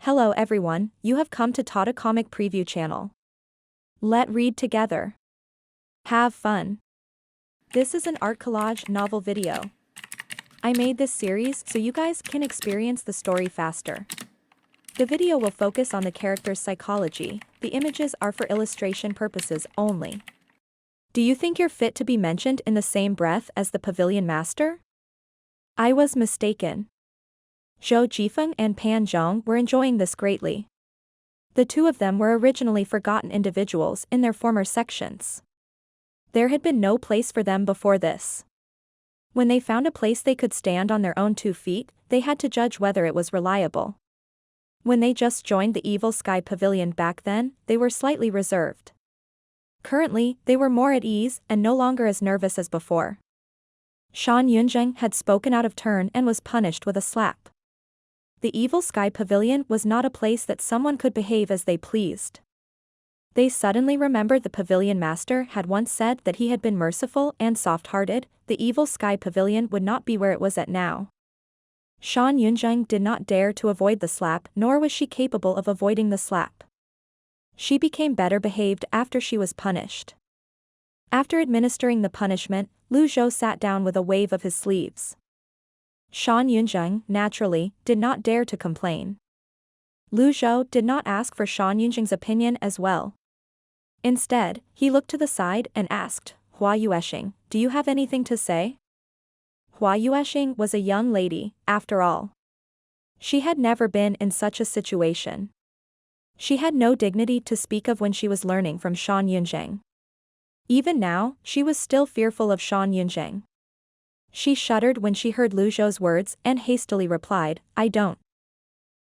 Hello everyone, you have come to Tata Comic Preview channel. Let read together. Have fun. This is an art collage novel video. I made this series so you guys can experience the story faster. The video will focus on the character's psychology, the images are for illustration purposes only. Do you think you're fit to be mentioned in the same breath as the Pavilion Master? I was mistaken. Zhou Jifeng and Pan Zhong were enjoying this greatly. The two of them were originally forgotten individuals in their former sections. There had been no place for them before this. When they found a place they could stand on their own 2 feet, they had to judge whether it was reliable. When they just joined the Evil Sky Pavilion back then, they were slightly reserved. Currently, they were more at ease and no longer as nervous as before. Shan Yunzheng had spoken out of turn and was punished with a slap. The Evil Sky Pavilion was not a place that someone could behave as they pleased. They suddenly remembered the Pavilion Master had once said that he had been merciful and soft-hearted. The Evil Sky Pavilion would not be where it was at now. Shan Yunzheng did not dare to avoid the slap, nor was she capable of avoiding the slap. She became better behaved after she was punished. After administering the punishment, Lu Zhou sat down with a wave of his sleeves. Shan Yunzheng, naturally, did not dare to complain. Lu Zhou did not ask for Shan Yunzheng's opinion as well. Instead, he looked to the side and asked, Hua Yueshing, do you have anything to say? Hua Yueshing was a young lady, after all. She had never been in such a situation. She had no dignity to speak of when she was learning from Shan Yunzheng. Even now, she was still fearful of Shan Yunzheng. She shuddered when she heard Lu Zhou's words and hastily replied, I don't.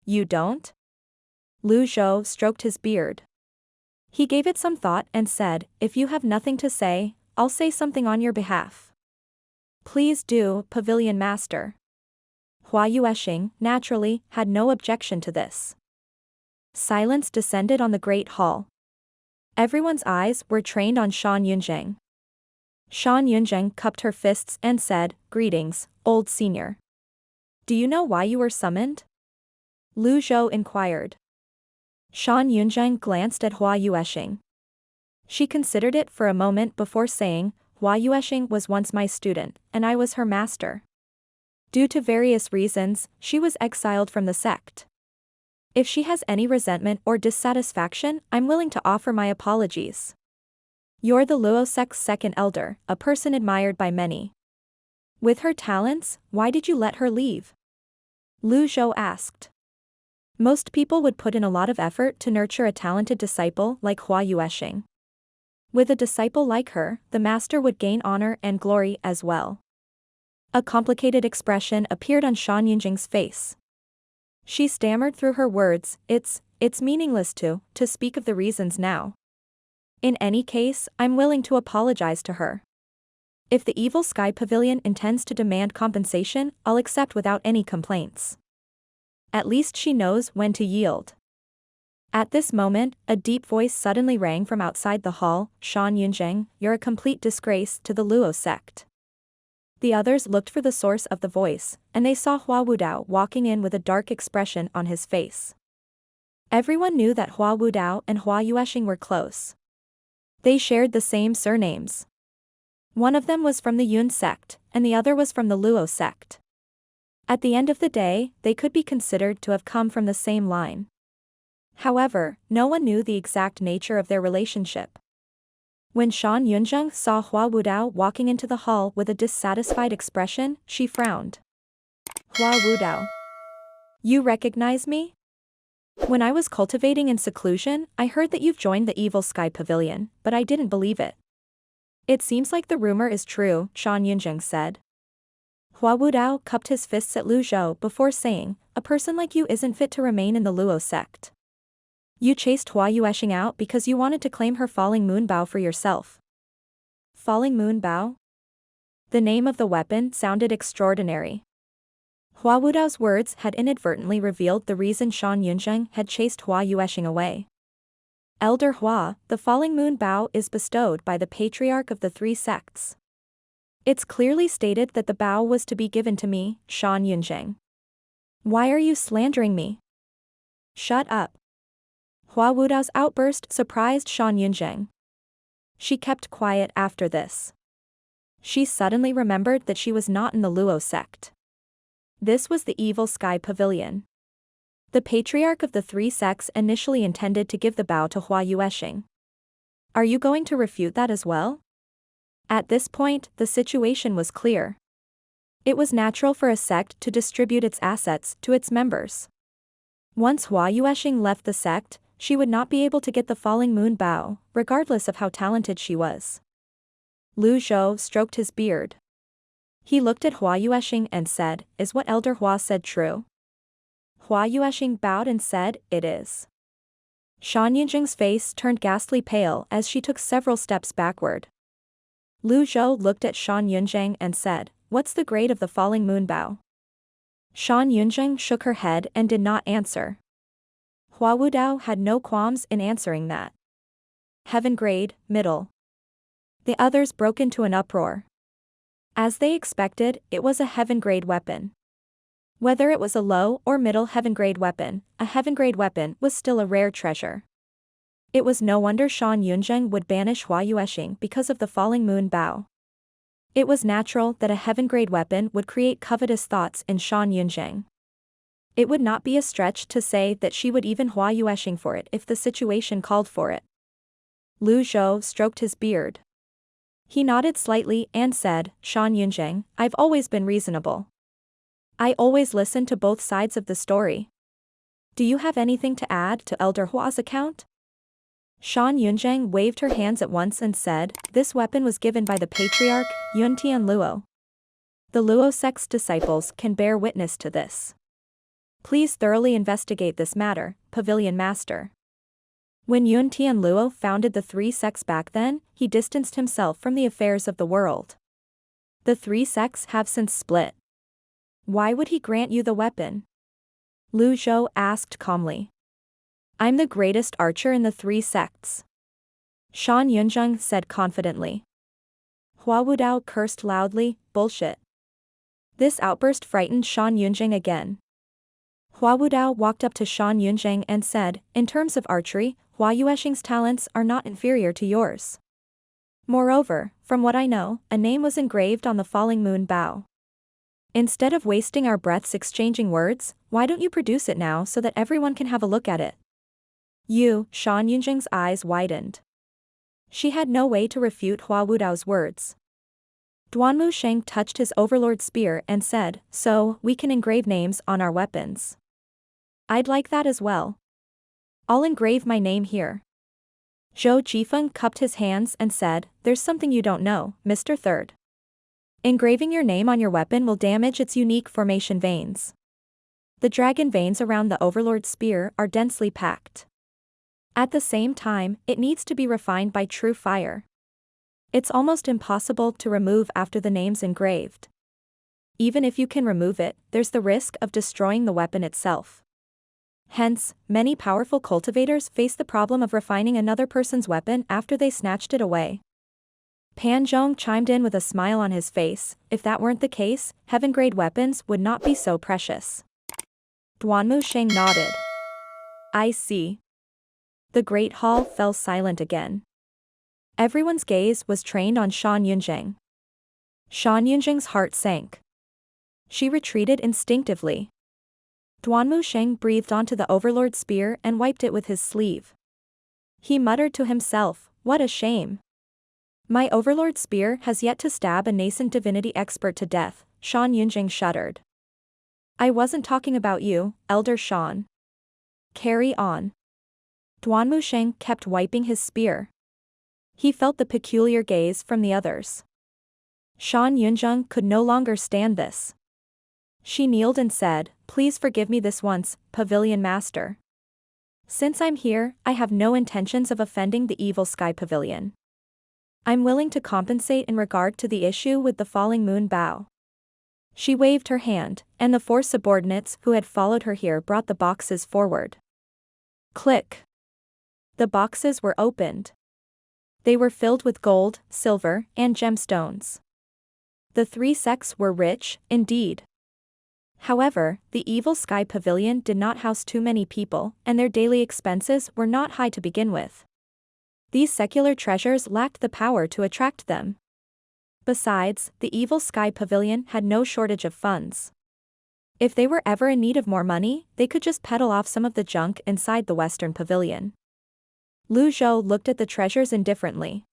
You don't? Lu Zhou stroked his beard. He gave it some thought and said, if you have nothing to say, I'll say something on your behalf. Please do, Pavilion Master. Hua Yueshing, naturally, had no objection to this. Silence descended on the great hall. Everyone's eyes were trained on Shan Yunzheng. Shan Yunzheng cupped her fists and said, Greetings, old senior. Do you know why you were summoned? Lu Zhou inquired. Shan Yunzheng glanced at Hua Yueshing. She considered it for a moment before saying, Hua Yueshing was once my student, and I was her master. Due to various reasons, she was exiled from the sect. If she has any resentment or dissatisfaction, I'm willing to offer my apologies. You're the Luo sect's second elder, a person admired by many. With her talents, why did you let her leave? Lu Zhou asked. Most people would put in a lot of effort to nurture a talented disciple like Hua Yueshing. With a disciple like her, the master would gain honor and glory as well. A complicated expression appeared on Shan Yunzheng's face. She stammered through her words, it's meaningless to speak of the reasons now. In any case, I'm willing to apologize to her. If the Evil Sky Pavilion intends to demand compensation, I'll accept without any complaints. At least she knows when to yield. At this moment, a deep voice suddenly rang from outside the hall, Shan Yunzheng, you're a complete disgrace to the Luo sect. The others looked for the source of the voice, and they saw Hua Wudao walking in with a dark expression on his face. Everyone knew that Hua Wudao and Hua Yueshing were close. They shared the same surnames. One of them was from the Yun sect, and the other was from the Luo sect. At the end of the day, they could be considered to have come from the same line. However, no one knew the exact nature of their relationship. When Shan Yunzheng saw Hua Wudao walking into the hall with a dissatisfied expression, she frowned. Hua Wudao. You recognize me? When I was cultivating in seclusion, I heard that you've joined the Evil Sky Pavilion, but I didn't believe it. It seems like the rumor is true, Shan Yunzheng said. Hua Wudao cupped his fists at Lu Zhou before saying, a person like you isn't fit to remain in the Luo sect. You chased Hua Yueshing out because you wanted to claim her Falling Moon Bow for yourself. Falling Moon Bow? The name of the weapon sounded extraordinary. Hua Wudao's words had inadvertently revealed the reason Shan Yunzheng had chased Hua Yueshing away. Elder Hua, the Falling Moon Bow is bestowed by the patriarch of the 3 sects. It's clearly stated that the bow was to be given to me, Shan Yunzheng. Why are you slandering me? Shut up. Hua Wudao's outburst surprised Shan Yunzheng. She kept quiet after this. She suddenly remembered that she was not in the Luo sect. This was the evil sky pavilion. The patriarch of the three sects initially intended to give the bow to Hua Yuesheng. Are you going to refute that as well? At this point, the situation was clear. It was natural for a sect to distribute its assets to its members. Once Hua Yuesheng left the sect, she would not be able to get the falling moon bow, regardless of how talented she was. Lu Zhou stroked his beard. He looked at Hua Yuesheng and said, "Is what Elder Hua said true?" Hua Yuesheng bowed and said, "It is." Shan Yunzheng's face turned ghastly pale as she took several steps backward. Lu Zhou looked at Shan Yunzheng and said, "What's the grade of the falling moon bow?" Shan Yunzheng shook her head and did not answer. Hua Wudao had no qualms in answering that. Heaven grade, middle. The others broke into an uproar. As they expected, it was a heaven grade weapon. Whether it was a low or middle heaven grade weapon, a heaven grade weapon was still a rare treasure. It was no wonder Shan Yunzheng would banish Hua Yuesheng because of the falling moon bow. It was natural that a heaven grade weapon would create covetous thoughts in Shan Yunzheng. It would not be a stretch to say that she would even Hua Yuesheng for it if the situation called for it. Lu Zhou stroked his beard. He nodded slightly and said, "Shan Yunzheng, I've always been reasonable. I always listen to both sides of the story. Do you have anything to add to Elder Hua's account?" Shan Yunzheng waved her hands at once and said, "This weapon was given by the patriarch, Yuntian Luo. The Luo sect's disciples can bear witness to this. Please thoroughly investigate this matter, Pavilion Master." When Yuntian Luo founded the three sects back then, he distanced himself from the affairs of the world. The three sects have since split. Why would he grant you the weapon? Lu Zhou asked calmly. "I'm the greatest archer in the three sects," Shan Yunzheng said confidently. Hua Wudao cursed loudly, "Bullshit." This outburst frightened Shan Yunzheng again. Hua Wudao walked up to Shan Yunzheng and said, "In terms of archery, Hua Yuesheng's talents are not inferior to yours. Moreover, from what I know, a name was engraved on the falling moon bow. Instead of wasting our breaths exchanging words, why don't you produce it now so that everyone can have a look at it?" Shan Yunzheng's eyes widened. She had no way to refute Hua Wudao's words. Duanmu Sheng touched his overlord spear and said, "So, we can engrave names on our weapons. I'd like that as well. I'll engrave my name here." Zhou Jifeng cupped his hands and said, "There's something you don't know, Mr. Third. Engraving your name on your weapon will damage its unique formation veins. The dragon veins around the overlord's spear are densely packed. At the same time, it needs to be refined by true fire. It's almost impossible to remove after the name's engraved. Even if you can remove it, there's the risk of destroying the weapon itself. Hence, many powerful cultivators face the problem of refining another person's weapon after they snatched it away." Pan Zhong chimed in with a smile on his face. If that weren't the case, heaven-grade weapons would not be so precious. Duanmu Sheng nodded. "I see." The Great Hall fell silent again. Everyone's gaze was trained on Shan Yunzheng. Shan Yunzheng's heart sank. She retreated instinctively. Duanmu Sheng breathed onto the overlord's spear and wiped it with his sleeve. He muttered to himself, "What a shame. My overlord's spear has yet to stab a nascent divinity expert to death." Shan Yunzheng shuddered. "I wasn't talking about you, Elder Shan. Carry on." Duanmu Sheng kept wiping his spear. He felt the peculiar gaze from the others. Shan Yunzheng could no longer stand this. She kneeled and said, "Please forgive me this once, Pavilion Master. Since I'm here, I have no intentions of offending the evil sky pavilion. I'm willing to compensate in regard to the issue with the falling moon bow." She waved her hand, and the four subordinates who had followed her here brought the boxes forward. Click. The boxes were opened. They were filled with gold, silver, and gemstones. The three sects were rich, indeed. However, the evil sky pavilion did not house too many people, and their daily expenses were not high to begin with. These secular treasures lacked the power to attract them. Besides, the evil sky pavilion had no shortage of funds. If they were ever in need of more money, they could just peddle off some of the junk inside the Western Pavilion. Lu Zhou looked at the treasures indifferently.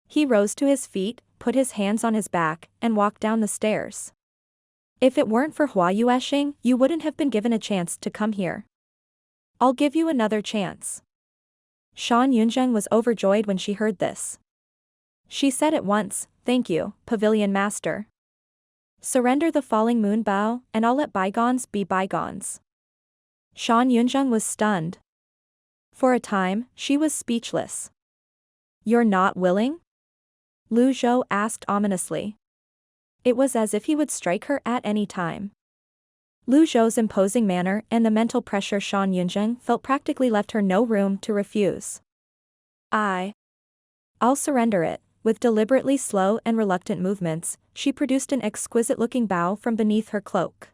He rose to his feet, put his hands on his back, and walked down the stairs. If it weren't for Hua Yueshing, you wouldn't have been given a chance to come here. I'll give you another chance. Shan Yunzheng was overjoyed when she heard this. She said at once, "Thank you, Pavilion Master. Surrender the falling moon bow, and I'll let bygones be bygones." Shan Yunzheng was stunned. For a time, she was speechless. "You're not willing?" Lu Zhou asked ominously. It was as if he would strike her at any time. Lu Zhou's imposing manner and the mental pressure Shan Yunzheng felt practically left her no room to refuse. I'll surrender it." With deliberately slow and reluctant movements, she produced an exquisite-looking bow from beneath her cloak.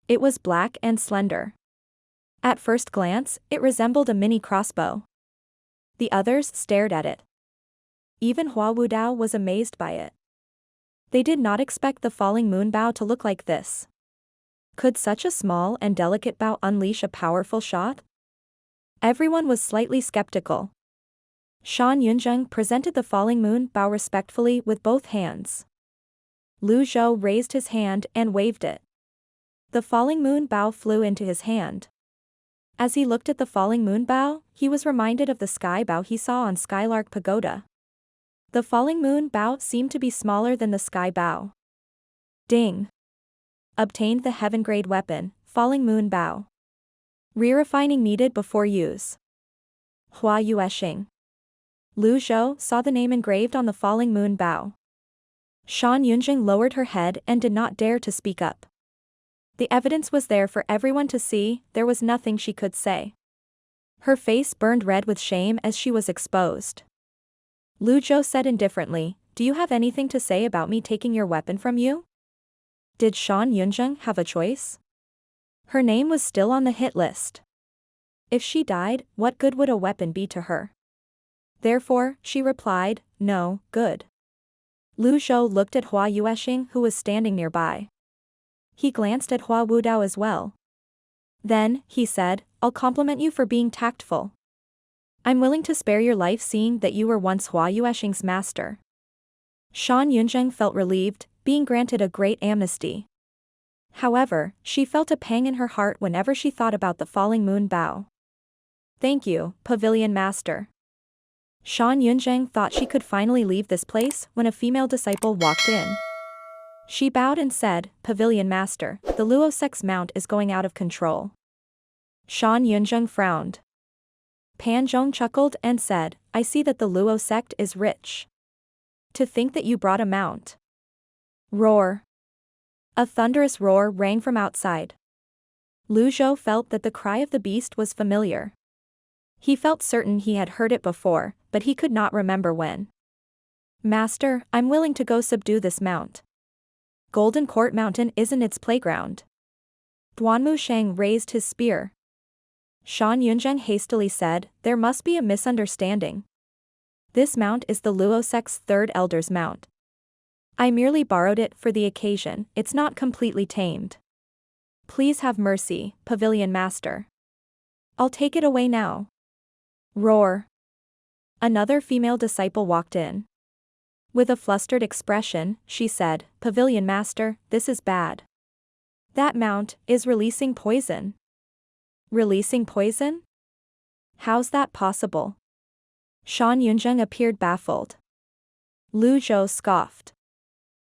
It was black and slender. At first glance, it resembled a mini crossbow. The others stared at it. Even Hua Wudao was amazed by it. They did not expect the falling moon bow to look like this. Could such a small and delicate bow unleash a powerful shot? Everyone was slightly skeptical. Shan Yunzheng presented the falling moon bow respectfully with both hands. Lu Zhou raised his hand and waved it. The falling moon bow flew into his hand. As he looked at the falling moon bow, he was reminded of the sky bow he saw on Skylark Pagoda. The falling moon bow seemed to be smaller than the sky bow. Ding! Obtained the heaven-grade weapon, falling moon bow. Re-refining needed before use. Hua Yueshing. Lu Zhou saw the name engraved on the falling moon bow. Shan Yunjing lowered her head and did not dare to speak up. The evidence was there for everyone to see, there was nothing she could say. Her face burned red with shame as she was exposed. Lu Zhou said indifferently, "Do you have anything to say about me taking your weapon from you?" Did Shan Yunjing have a choice? Her name was still on the hit list. If she died, what good would a weapon be to her? Therefore, she replied, "No, good." Lu Zhou looked at Hua Yueshing who was standing nearby. He glanced at Hua Wudao as well. Then, he said, "I'll compliment you for being tactful. I'm willing to spare your life seeing that you were once Hua Yueshing's master." Shan Yunjing felt relieved, being granted a great amnesty. However, she felt a pang in her heart whenever she thought about the falling moon bow. "Thank you, Pavilion Master." Shan Yunjing thought she could finally leave this place when a female disciple walked in. She bowed and said, "Pavilion Master, the Luo sect's mount is going out of control." Shan Yunjing frowned. Pan Zhong chuckled and said, "I see that the Luo sect is rich. To think that you brought a mount." Roar. A thunderous roar rang from outside. Lu Zhou felt that the cry of the beast was familiar. He felt certain he had heard it before, but he could not remember when. "Master, I'm willing to go subdue this mount. Golden Court Mountain isn't its playground." Duanmu Sheng raised his spear. Shan Yunjing hastily said, "There must be a misunderstanding. This mount is the Luo sect's third elder's mount. I merely borrowed it for the occasion, it's not completely tamed. Please have mercy, Pavilion Master. I'll take it away now." Roar. Another female disciple walked in. With a flustered expression, she said, "Pavilion Master, this is bad. That mount is releasing poison." Releasing poison? How's that possible? Shan Yunjing appeared baffled. Lu Zhou scoffed.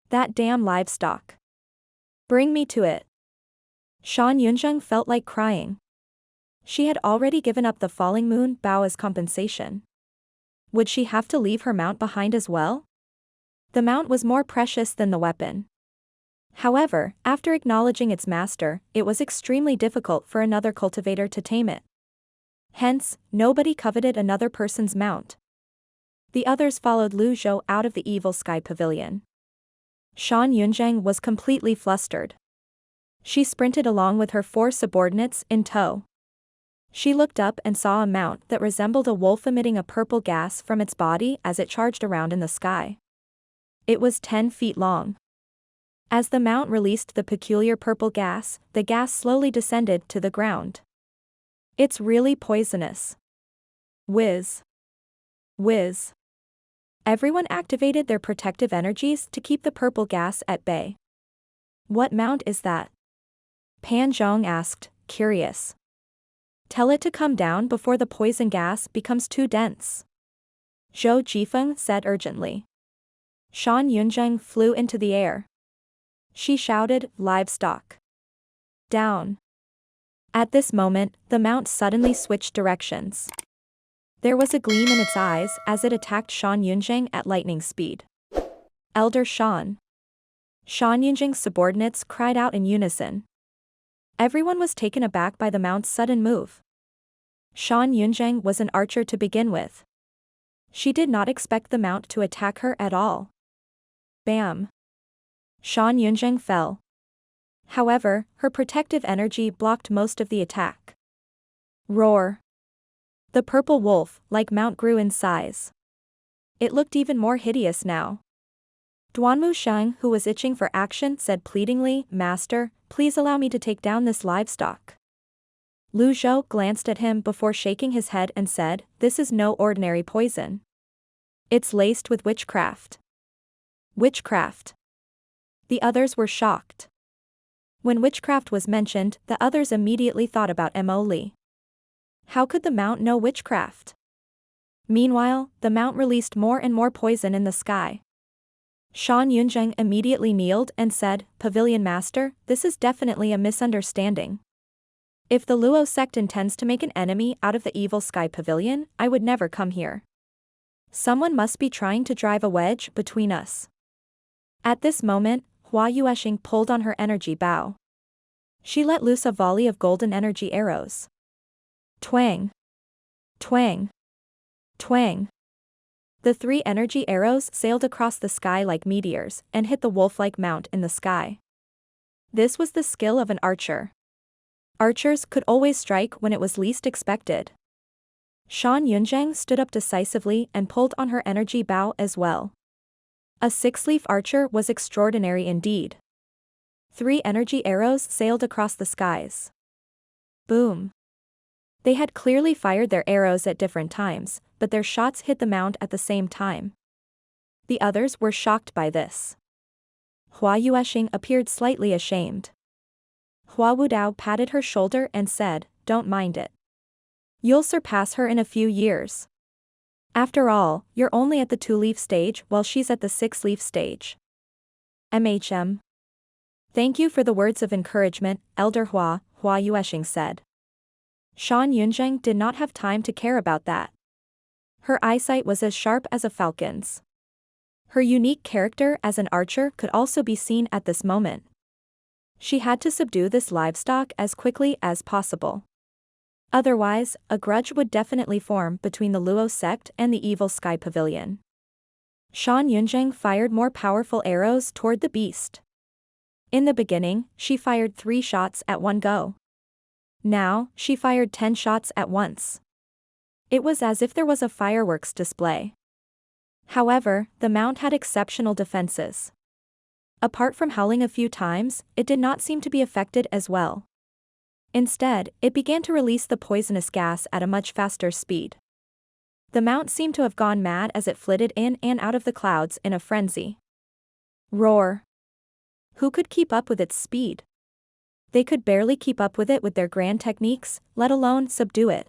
"That damn livestock. Bring me to it." Shan Yunjing felt like crying. She had already given up the falling moon bow as compensation. Would she have to leave her mount behind as well? The mount was more precious than the weapon. However, after acknowledging its master, it was extremely difficult for another cultivator to tame it. Hence, nobody coveted another person's mount. The others followed Lu Zhou out of the evil sky pavilion. Shan Yunjing was completely flustered. She sprinted along with her 4 subordinates in tow. She looked up and saw a mount that resembled a wolf emitting a purple gas from its body as it charged around in the sky. It was 10 feet long. As the mount released the peculiar purple gas, the gas slowly descended to the ground. It's really poisonous. Whiz. Whiz. Everyone activated their protective energies to keep the purple gas at bay. What mount is that? Pan Zhong asked, curious. Tell it to come down before the poison gas becomes too dense. Zhou Jifeng said urgently. Shan Yunzheng flew into the air. She shouted, livestock. Down. At this moment, the mount suddenly switched directions. There was a gleam in its eyes as it attacked Shan Yunzheng at lightning speed. Elder Shan. Shan Yunzheng's subordinates cried out in unison. Everyone was taken aback by the mount's sudden move. Shan Yunzheng was an archer to begin with. She did not expect the mount to attack her at all. Bam! Shan Yunzheng fell. However, her protective energy blocked most of the attack. Roar! The purple wolf, like mount, grew in size. It looked even more hideous now. Duanmu Sheng, who was itching for action, said pleadingly, Master, please allow me to take down this livestock. Lu Zhou glanced at him before shaking his head and said, this is no ordinary poison. It's laced with witchcraft. Witchcraft. The others were shocked. When witchcraft was mentioned, the others immediately thought about Mo Li. How could the mount know witchcraft? Meanwhile, the mount released more and more poison in the sky. Shan Yunzheng immediately kneeled and said, Pavilion Master, this is definitely a misunderstanding. If the Luo sect intends to make an enemy out of the evil sky pavilion, I would never come here. Someone must be trying to drive a wedge between us. At this moment, Hua Yueshing pulled on her energy bow. She let loose a volley of golden energy arrows. Twang! Twang! Twang! The 3 energy arrows sailed across the sky like meteors and hit the wolf-like mount in the sky. This was the skill of an archer. Archers could always strike when it was least expected. Shan Yunzheng stood up decisively and pulled on her energy bow as well. A 6-leaf archer was extraordinary indeed. 3 energy arrows sailed across the skies. Boom. They had clearly fired their arrows at different times, but their shots hit the mount at the same time. The others were shocked by this. Hua Yueshing appeared slightly ashamed. Hua Wudao patted her shoulder and said, don't mind it. You'll surpass her in a few years. After all, you're only at the 2-leaf stage while she's at the 6-leaf stage. MHM. Thank you for the words of encouragement, Elder Hua, Hua Yueshing said. Shan Yunzheng did not have time to care about that. Her eyesight was as sharp as a falcon's. Her unique character as an archer could also be seen at this moment. She had to subdue this livestock as quickly as possible. Otherwise, a grudge would definitely form between the Luo sect and the evil sky pavilion. Shan Yunzheng fired more powerful arrows toward the beast. In the beginning, she fired 3 shots at one go. Now, she fired 10 shots at once. It was as if there was a fireworks display. However, the mount had exceptional defenses. Apart from howling a few times, it did not seem to be affected as well. Instead, it began to release the poisonous gas at a much faster speed. The mount seemed to have gone mad as it flitted in and out of the clouds in a frenzy. Roar! Who could keep up with its speed? They could barely keep up with it with their grand techniques, let alone subdue it.